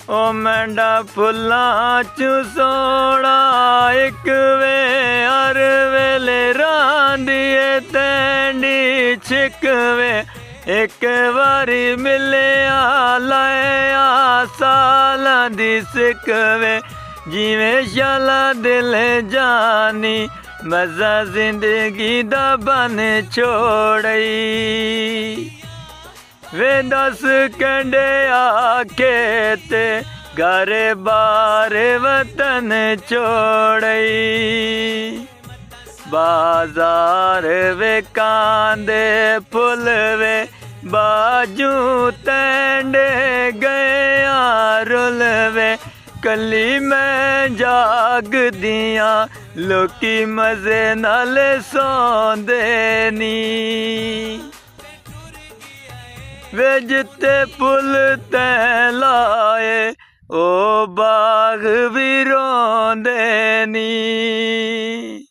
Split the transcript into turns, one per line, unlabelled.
ओ Mandy फुल्लां चू soda एक वे हर वेले रांदिए तैंडी छिकवे एक बारी मिलिया लाया सालां दी सिकवे जिवें शाला दिल जानी मजा जिंदगी दा बन छोड़ई वे दस कंडे आके ते घर बार वतन छोड़ई बाजार वे कांदे फुल वे बाजू तैंडे गया रुल वे कली मैं जाग दिया लोकी मजे नाल सौंदे नी वे जिते पुल तैं लाए ओ बाग भी रोंदे नी।